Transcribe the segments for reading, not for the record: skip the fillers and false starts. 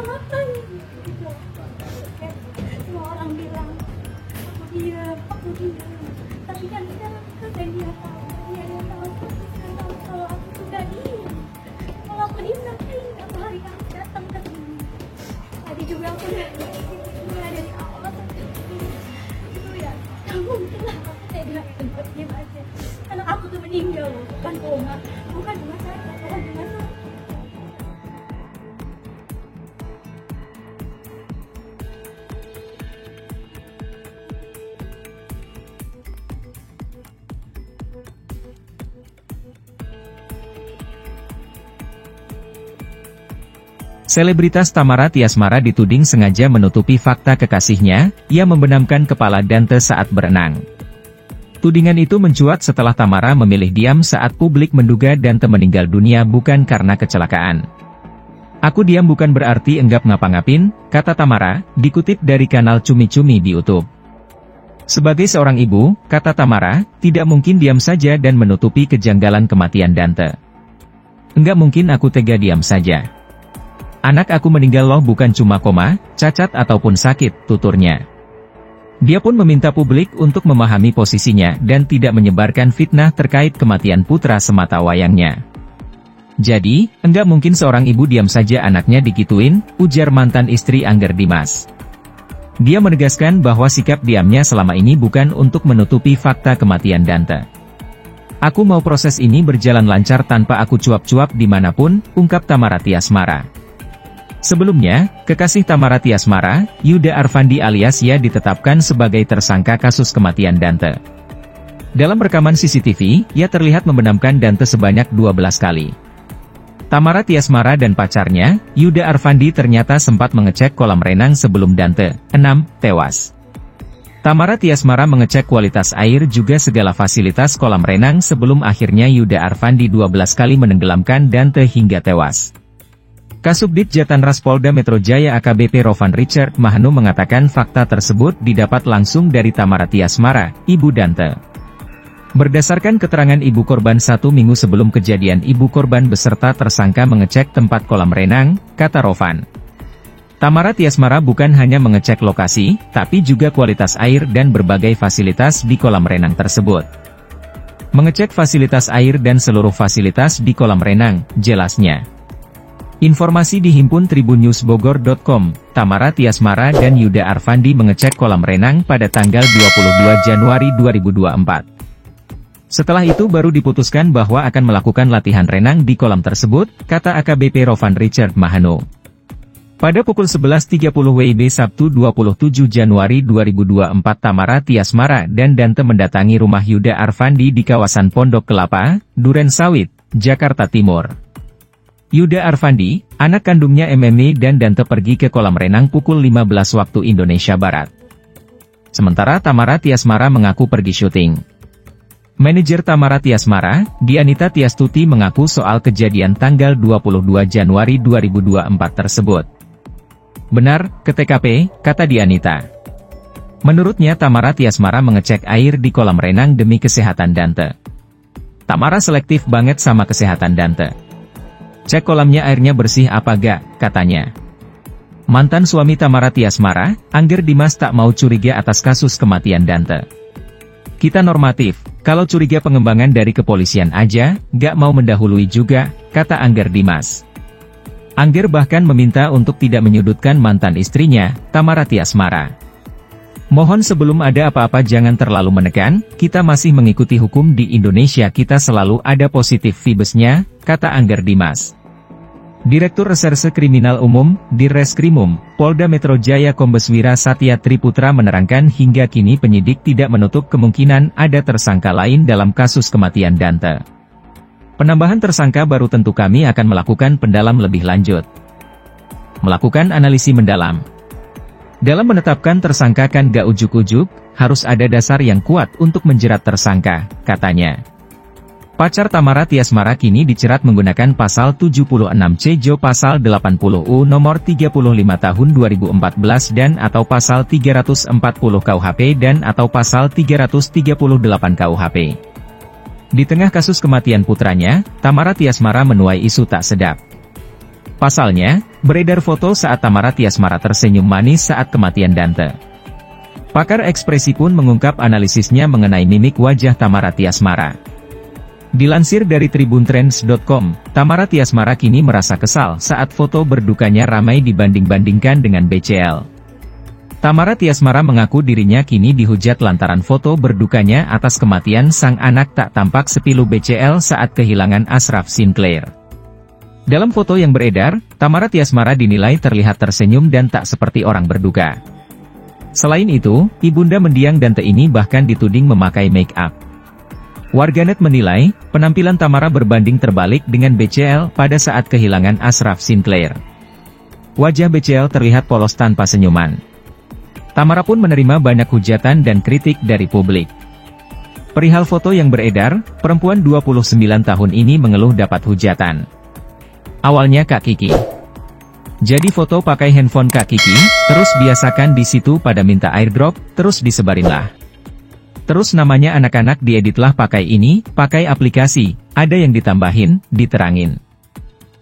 ngapa-ngapain gitu. Kayak semua orang bilang aku diam, tapi kan sekarang kan dia tahu, dia tahu, saya tahu kalau aku tuh gak diem. Kalau aku diem nanti apa hari kamu datang ke sini. Tadi juga aku udah dari awal sampai sini itu ya, kamu mungkin lah aku tidak tempat diem aja. Anak aku tuh meninggal loh, bukan koma, bukan rumah sakit, bukan rumah sakit. Selebritas Tamara Tiasmara dituding sengaja menutupi fakta kekasihnya, ia membenamkan kepala Dante saat berenang. Tudingan itu mencuat setelah Tamara memilih diam saat publik menduga Dante meninggal dunia bukan karena kecelakaan. "Aku diam bukan berarti enggak ngapa-ngapin," kata Tamara, dikutip dari kanal Cumi Cumi di YouTube. Sebagai seorang ibu, kata Tamara, tidak mungkin diam saja dan menutupi kejanggalan kematian Dante. "Enggak mungkin aku tega diam saja. Anak aku meninggal loh, bukan cuma koma, cacat ataupun sakit," tuturnya. Dia pun meminta publik untuk memahami posisinya dan tidak menyebarkan fitnah terkait kematian putra semata wayangnya. "Jadi, enggak mungkin seorang ibu diam saja anaknya digituin," ujar mantan istri Angger Dimas. Dia menegaskan bahwa sikap diamnya selama ini bukan untuk menutupi fakta kematian Dante. "Aku mau proses ini berjalan lancar tanpa aku cuap-cuap dimanapun," ungkap Tamara Tiasmara. Sebelumnya, kekasih Tamara Tiasmara, Yuda Arfandi alias Ya ditetapkan sebagai tersangka kasus kematian Dante. Dalam rekaman CCTV, ia terlihat membenamkan Dante sebanyak 12 kali. Tamara Tiasmara dan pacarnya, Yuda Arfandi ternyata sempat mengecek kolam renang sebelum Dante, 6, tewas. Tamara Tiasmara mengecek kualitas air juga segala fasilitas kolam renang sebelum akhirnya Yuda Arfandi 12 kali menenggelamkan Dante hingga tewas. Kasubdit Jatanras Polda Metro Jaya AKBP Rovan Richard Mahanu mengatakan fakta tersebut didapat langsung dari Tamara Tiasmara, ibu Dante. Berdasarkan keterangan ibu korban 1 minggu sebelum kejadian, ibu korban beserta tersangka mengecek tempat kolam renang, kata Rovan. Tamara Tiasmara bukan hanya mengecek lokasi, tapi juga kualitas air dan berbagai fasilitas di kolam renang tersebut. Mengecek fasilitas air dan seluruh fasilitas di kolam renang, jelasnya. Informasi dihimpun tribunnewsbogor.com, Tamara Tiasmara dan Yuda Arfandi mengecek kolam renang pada tanggal 22 Januari 2024. Setelah itu baru diputuskan bahwa akan melakukan latihan renang di kolam tersebut, kata AKBP Rovan Richard Mahanu. Pada pukul 11.30 WIB Sabtu 27 Januari 2024 Tamara Tiasmara dan Dante mendatangi rumah Yuda Arfandi di kawasan Pondok Kelapa, Duren Sawit, Jakarta Timur. Yuda Arfandi, anak kandungnya MMI dan Dante pergi ke kolam renang pukul 15 waktu Indonesia Barat. Sementara Tamara Tiasmara mengaku pergi syuting. Manajer Tamara Tiasmara, Dianita Tiastuti mengaku soal kejadian tanggal 22 Januari 2024 tersebut. "Benar, ke TKP," kata Dianita. Menurutnya Tamara Tiasmara mengecek air di kolam renang demi kesehatan Dante. "Tamara selektif banget sama kesehatan Dante. Cek kolamnya airnya bersih apa gak," katanya. Mantan suami Tamara Tiasmara, Angger Dimas tak mau curiga atas kasus kematian Dante. "Kita normatif, kalau curiga pengembangan dari kepolisian aja, gak mau mendahului juga," kata Angger Dimas. Angger bahkan meminta untuk tidak menyudutkan mantan istrinya, Tamara Tiasmara. "Mohon sebelum ada apa-apa jangan terlalu menekan, kita masih mengikuti hukum di Indonesia, kita selalu ada positif vibesnya," kata Angger Dimas. Direktur Reserse Kriminal Umum, Dirreskrimum, Polda Metro Jaya Kombes Wira Satya Triputra menerangkan hingga kini penyidik tidak menutup kemungkinan ada tersangka lain dalam kasus kematian Dante. "Penambahan tersangka baru tentu kami akan melakukan pendalam lebih lanjut. Melakukan analisis mendalam. Dalam menetapkan tersangka kan gak ujuk-ujuk, harus ada dasar yang kuat untuk menjerat tersangka," katanya. Pacar Tamara Tiasmara kini dicerat menggunakan pasal 76C Jo pasal 80U nomor 35 tahun 2014 dan atau pasal 340 KUHP dan atau pasal 338 KUHP. Di tengah kasus kematian putranya, Tamara Tiasmara menuai isu tak sedap. Pasalnya, Beredar foto saat Tamara Tiasmara tersenyum manis saat kematian Dante. Pakar ekspresi pun mengungkap analisisnya mengenai mimik wajah Tamara Tiasmara. Dilansir dari tribuntrends.com, Tamara Tiasmara kini merasa kesal saat foto berdukanya ramai dibanding-bandingkan dengan BCL. Tamara Tiasmara mengaku dirinya kini dihujat lantaran foto berdukanya atas kematian sang anak tak tampak sepilu BCL saat kehilangan Ashraf Sinclair. Dalam foto yang beredar, Tamara Tiasmara dinilai terlihat tersenyum dan tak seperti orang berduka. Selain itu, ibunda mendiang Dante ini bahkan dituding memakai make up. Warganet menilai, penampilan Tamara berbanding terbalik dengan BCL pada saat kehilangan Ashraf Sinclair. Wajah BCL terlihat polos tanpa senyuman. Tamara pun menerima banyak hujatan dan kritik dari publik. Perihal foto yang beredar, perempuan 29 tahun ini mengeluh dapat hujatan. Awalnya Kak Kiki. Jadi foto pakai handphone Kak Kiki, terus biasakan di situ pada minta airdrop, terus disebarinlah. Terus namanya anak-anak dieditlah pakai ini, pakai aplikasi, ada yang ditambahin, diterangin.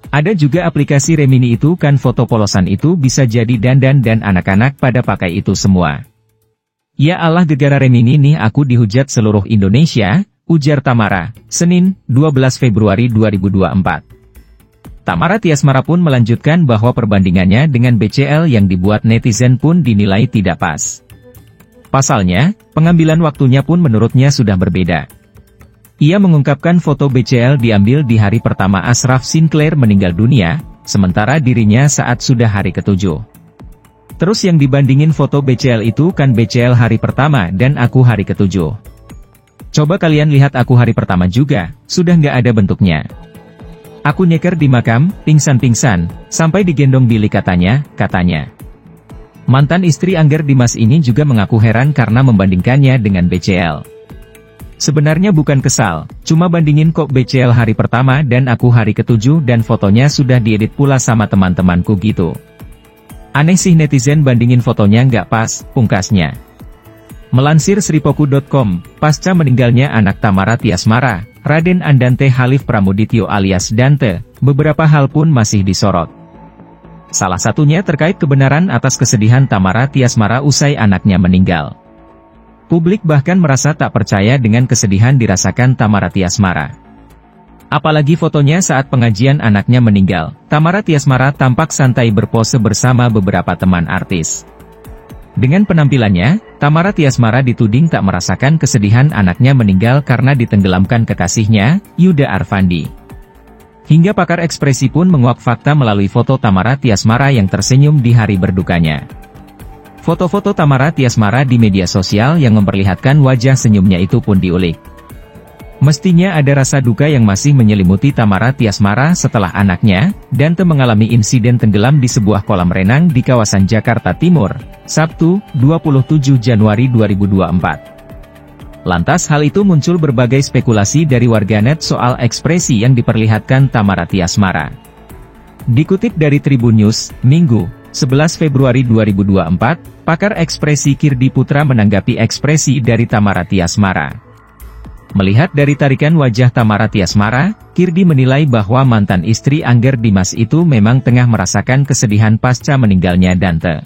Ada juga aplikasi Remini itu kan foto polosan itu bisa jadi dandan dan anak-anak pada pakai itu semua. Ya Allah gegara Remini nih aku dihujat seluruh Indonesia, ujar Tamara, Senin, 12 Februari 2024. Tamara Tiasmara pun melanjutkan bahwa perbandingannya dengan BCL yang dibuat netizen pun dinilai tidak pas. Pasalnya, pengambilan waktunya pun menurutnya sudah berbeda. Ia mengungkapkan foto BCL diambil di hari pertama Ashraf Sinclair meninggal dunia, sementara dirinya saat sudah hari ke-7. Terus yang dibandingin foto BCL itu kan BCL hari pertama dan aku hari ke-7. Coba kalian lihat aku hari pertama juga, sudah nggak ada bentuknya. Aku nyeker di makam, pingsan-pingsan, sampai digendong Billy katanya. Mantan istri Angger Dimas ini juga mengaku heran karena membandingkannya dengan BCL. Sebenarnya bukan kesal, cuma bandingin kok BCL hari pertama dan aku hari ke-7 dan fotonya sudah diedit pula sama teman-temanku gitu. Aneh sih netizen bandingin fotonya nggak pas, pungkasnya. Melansir sripoku.com, pasca meninggalnya anak Tamara Tiasmara, Raden Andante Halif Pramudityo alias Dante, beberapa hal pun masih disorot. Salah satunya terkait kebenaran atas kesedihan Tamara Tiasmara usai anaknya meninggal. Publik bahkan merasa tak percaya dengan kesedihan dirasakan Tamara Tiasmara. Apalagi fotonya saat pengajian anaknya meninggal, Tamara Tiasmara tampak santai berpose bersama beberapa teman artis. Dengan penampilannya, Tamara Tiasmara dituding tak merasakan kesedihan anaknya meninggal karena ditenggelamkan kekasihnya, Yuda Arfandi. Hingga pakar ekspresi pun menguak fakta melalui foto Tamara Tiasmara yang tersenyum di hari berdukanya. Foto-foto Tamara Tiasmara di media sosial yang memperlihatkan wajah senyumnya itu pun diulik. Mestinya ada rasa duka yang masih menyelimuti Tamara Tiasmara setelah anaknya, Dante mengalami insiden tenggelam di sebuah kolam renang di kawasan Jakarta Timur, Sabtu, 27 Januari 2024. Lantas hal itu muncul berbagai spekulasi dari warganet soal ekspresi yang diperlihatkan Tamara Tiasmara. Dikutip dari Tribun News, Minggu, 11 Februari 2024, pakar ekspresi Kirdi Putra menanggapi ekspresi dari Tamara Tiasmara. Melihat dari tarikan wajah Tamara Tiasmara, Kirdi menilai bahwa mantan istri Angger Dimas itu memang tengah merasakan kesedihan pasca meninggalnya Dante.